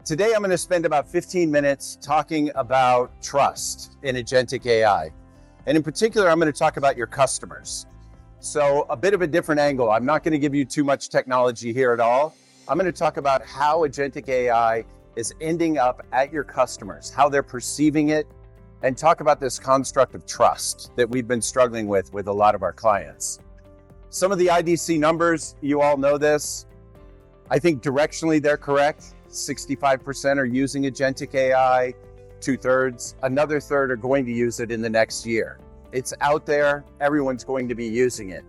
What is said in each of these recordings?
Today, I'm going to spend about 15 minutes talking about trust in Agentic AI. And in particular, I'm going to talk about your customers. So a bit of a different angle. I'm not going to give you too much technology here at all. I'm going to talk about how Agentic AI is ending up at your customers, how they're perceiving it, and talk about this construct of trust that we've been struggling with a lot of our clients. Some of the IDC numbers, you all know this. I think directionally they're correct. 65% are using Agentic AI, 2/3, another third are going to use it in the next year. It's out there, everyone's going to be using it.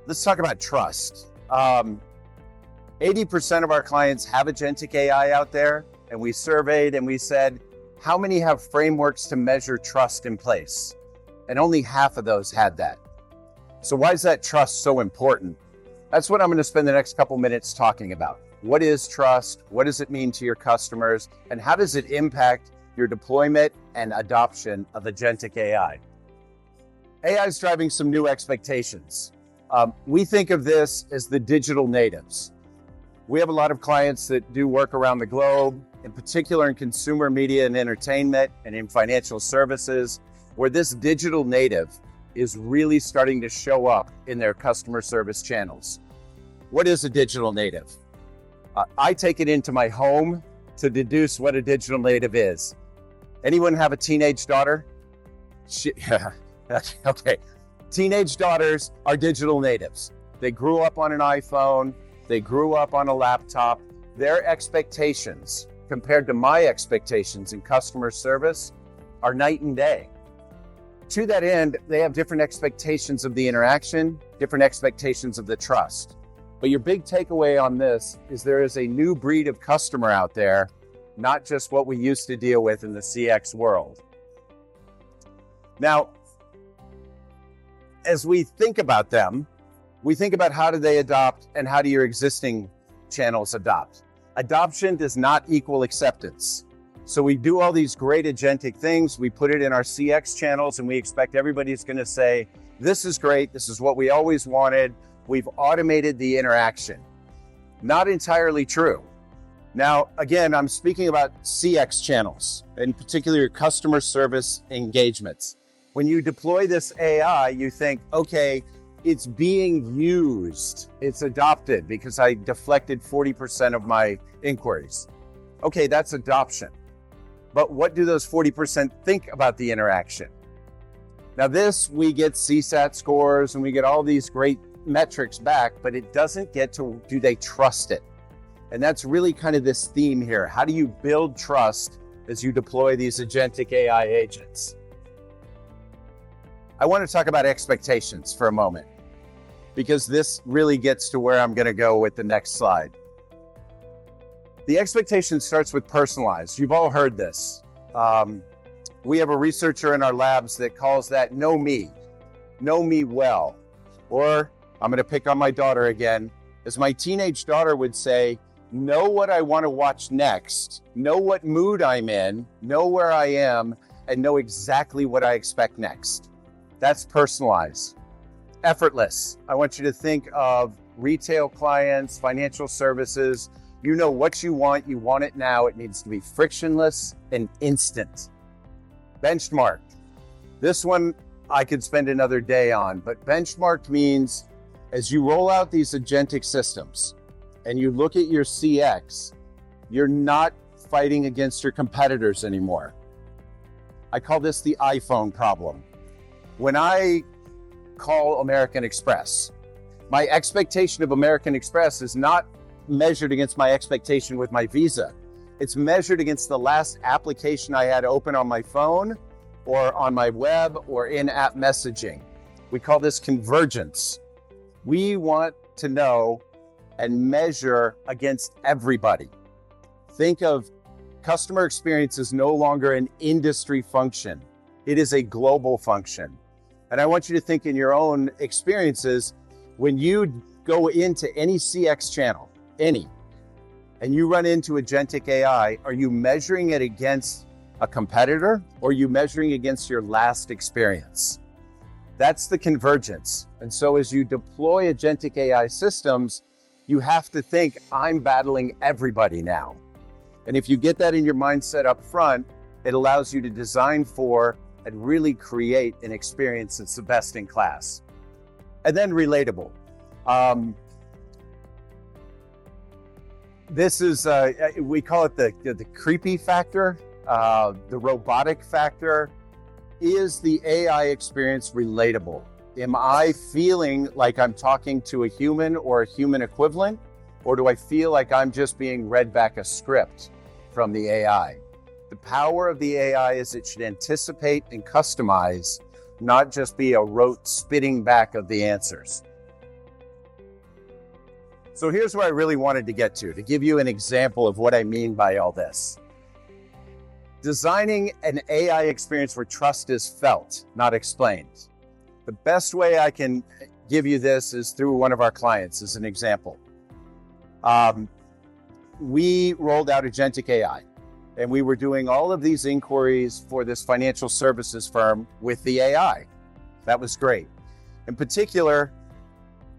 Let's talk about trust. 80% of our clients have Agentic AI out there, and we surveyed and we said, how many have frameworks to measure trust in place? And only half of those had that. So why is that trust so important? That's what I'm going to spend the next couple minutes talking about. What is trust? What does it mean to your customers? And how does it impact your deployment and adoption of Agentic AI? AI is driving some new expectations. We think of this as the digital natives. We have a lot of clients that do work around the globe, in particular in consumer media and entertainment and in financial services, where this digital native is really starting to show up in their customer service channels. What is a digital native? I take it into my home to deduce what a digital native is. Anyone have a teenage daughter? Okay. Teenage daughters are digital natives. They grew up on an iPhone. They grew up on a laptop. Their expectations compared to my expectations in customer service are night and day. To that end, they have different expectations of the interaction, different expectations of the trust. But your big takeaway on this is there is a new breed of customer out there, not just what we used to deal with in the CX world. Now, as we think about them, we think about how do they adopt and how do your existing channels adopt. Adoption does not equal acceptance. So we do all these great agentic things, we put it in our CX channels, and we expect everybody's going to say, this is great, this is what we always wanted. We've automated the interaction. Not entirely true. Now, again, I'm speaking about CX channels, in particular your customer service engagements. When you deploy this AI, you think, okay, it's being used, it's adopted because I deflected 40% of my inquiries. Okay, that's adoption. But what do those 40% think about the interaction? Now this, we get CSAT scores and we get all these great metrics back, but it doesn't get to, do they trust it? And that's really kind of this theme here. How do you build trust as you deploy these Agentic AI agents? I want to talk about expectations for a moment, because this really gets to where I'm going to go with the next slide. The expectation starts with personalized. You've all heard this. We have a researcher in our labs that calls that know me well. Or I'm going to pick on my daughter again. As my teenage daughter would say, know what I want to watch next, know what mood I'm in, know where I am, and know exactly what I expect next. That's personalized. Effortless. I want you to think of retail clients, financial services. You know what you want it now. It needs to be frictionless and instant. Benchmarked. This one I could spend another day on, but benchmarked means as you roll out these agentic systems and you look at your CX, you're not fighting against your competitors anymore. I call this the iPhone problem. When I call American Express, my expectation of American Express is not measured against my expectation with my Visa. It's measured against the last application I had open on my phone or on my web or in-app messaging. We call this convergence. We want to know and measure against everybody. Think of customer experience as no longer an industry function. It is a global function. And I want you to think in your own experiences, when you go into any CX channel, and you run into Agentic AI, are you measuring it against a competitor or are you measuring against your last experience? That's the convergence. And so as you deploy Agentic AI systems, you have to think, I'm battling everybody now. And if you get that in your mindset up front, it allows you to design for and really create an experience that's the best in class. And then relatable. This is, we call it the creepy factor, the robotic factor. Is the AI experience relatable? Am I feeling like I'm talking to a human or a human equivalent? Or do I feel like I'm just being read back a script from the AI? The power of the AI is it should anticipate and customize, not just be a rote spitting back of the answers. So here's where I really wanted to get to give you an example of what I mean by all this. Designing an AI experience where trust is felt, not explained. The best way I can give you this is through one of our clients as an example. We rolled out Agentic AI, and we were doing all of these inquiries for this financial services firm with the AI. That was great. In particular,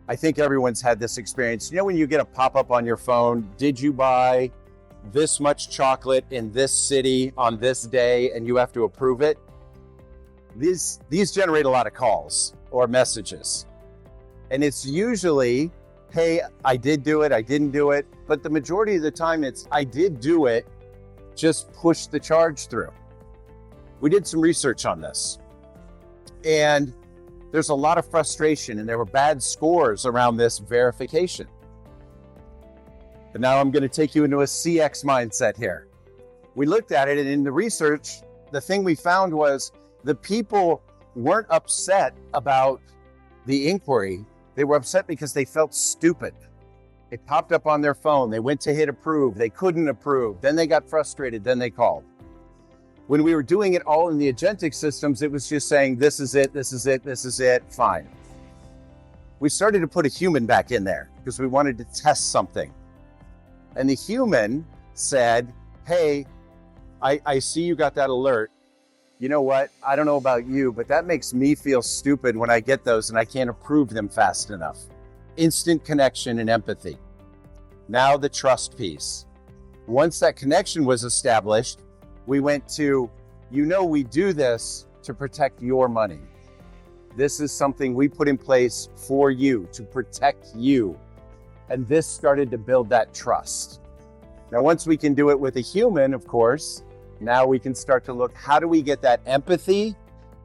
I think everyone's had this experience. You know, when you get a pop-up on your phone, did you buy this much chocolate in this city on this day, and you have to approve it? These generate a lot of calls or messages. And it's usually, hey, I did do it, I didn't do it. But the majority of the time it's, I did do it, just push the charge through. We did some research on this. And there's a lot of frustration, and there were bad scores around this verification. But now I'm going to take you into a CX mindset here. We looked at it, and in the research, the thing we found was the people weren't upset about the inquiry. They were upset because they felt stupid. It popped up on their phone. They went to hit approve. They couldn't approve. Then they got frustrated. Then they called. When we were doing it all in the agentic systems, it was just saying, this is it, this is it, this is it, fine. We started to put a human back in there because we wanted to test something. And the human said, hey, I see you got that alert. You know what? I don't know about you, but that makes me feel stupid when I get those and I can't approve them fast enough. Instant connection and empathy. Now the trust piece. Once that connection was established, we went to, we do this to protect your money. This is something we put in place for you, to protect you. And this started to build that trust. Now, once we can do it with a human, of course, now we can start to look, how do we get that empathy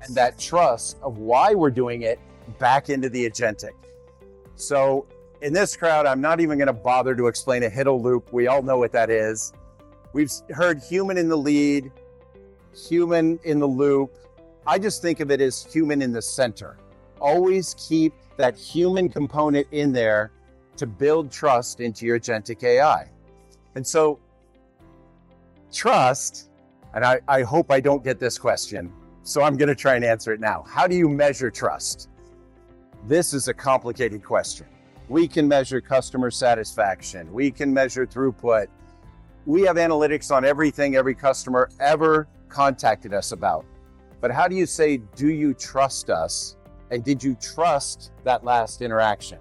and that trust of why we're doing it back into the agentic? So in this crowd, I'm not even going to bother to explain a HITL loop. We all know what that is. We've heard human in the lead, human in the loop. I just think of it as human in the center. Always keep that human component in there to build trust into your agentic AI. And so trust, and I hope I don't get this question, so I'm going to try and answer it now. How do you measure trust? This is a complicated question. We can measure customer satisfaction. We can measure throughput. We have analytics on everything every customer ever contacted us about. But how do you say, do you trust us? And did you trust that last interaction?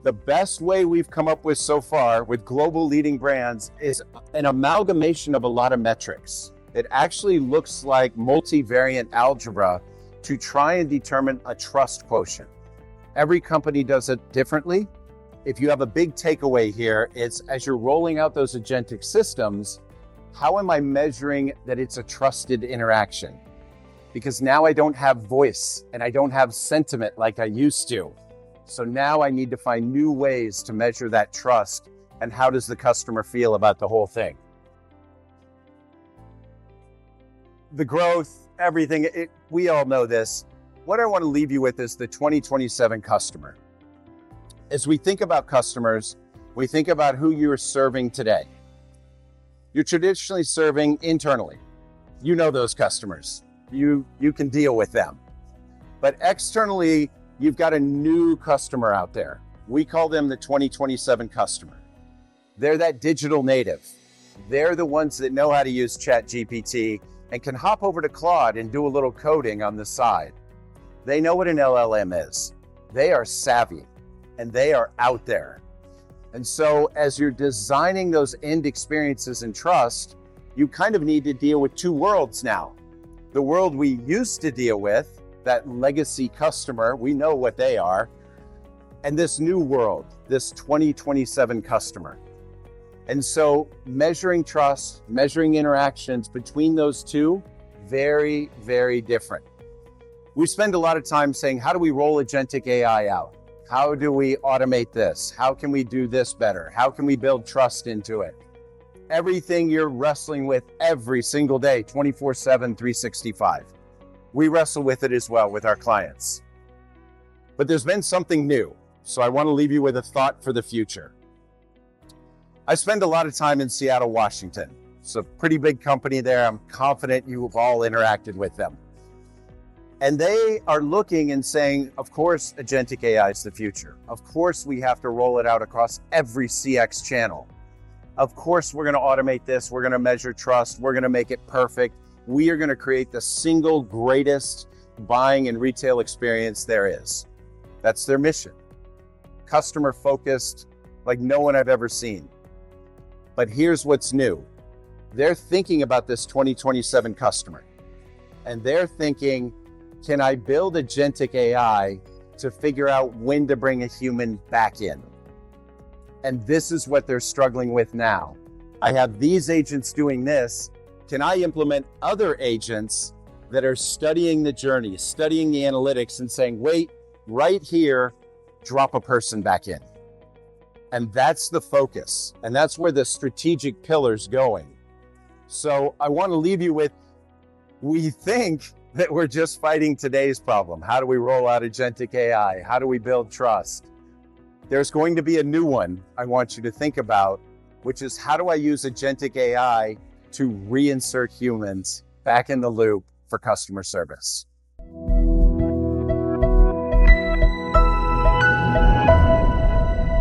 The best way we've come up with so far with global leading brands is an amalgamation of a lot of metrics. It actually looks like multivariate algebra to try and determine a trust quotient. Every company does it differently. If you have a big takeaway here, it's as you're rolling out those agentic systems, how am I measuring that it's a trusted interaction? Because now I don't have voice and I don't have sentiment like I used to. So now I need to find new ways to measure that trust and how does the customer feel about the whole thing. The growth, everything, we all know this. What I want to leave you with is the 2027 customer. As we think about customers, we think about who you're serving today. You're traditionally serving internally. You know those customers. You can deal with them. But externally, you've got a new customer out there. We call them the 2027 customer. They're that digital native. They're the ones that know how to use ChatGPT and can hop over to Claude and do a little coding on the side. They know what an LLM is. They are savvy and they are out there. And so as you're designing those end experiences in trust, you kind of need to deal with two worlds now. The world we used to deal with, that legacy customer, we know what they are, and this new world, this 2027 customer. And so measuring trust, measuring interactions between those two, very, very different. We spend a lot of time saying, how do we roll agentic AI out? How do we automate this? How can we do this better? How can we build trust into it? Everything you're wrestling with every single day, 24/7, 365. We wrestle with it as well with our clients. But there's been something new. So I want to leave you with a thought for the future. I spend a lot of time in Seattle, Washington. It's a pretty big company there. I'm confident you have all interacted with them. And they are looking and saying, of course, agentic AI is the future. Of course, we have to roll it out across every CX channel. Of course, we're going to automate this. We're going to measure trust. We're going to make it perfect. We are going to create the single greatest buying and retail experience there is. That's their mission. Customer focused, like no one I've ever seen. But here's what's new. They're thinking about this 2027 customer. And they're thinking, can I build agentic AI to figure out when to bring a human back in? And this is what they're struggling with now. I have these agents doing this. Can I implement other agents that are studying the journey, studying the analytics and saying, wait, right here, drop a person back in. And that's the focus. And that's where the strategic pillar's going. So I want to leave you with, we think that we're just fighting today's problem. How do we roll out agentic AI? How do we build trust? There's going to be a new one I want you to think about, which is how do I use agentic AI to reinsert humans back in the loop for customer service?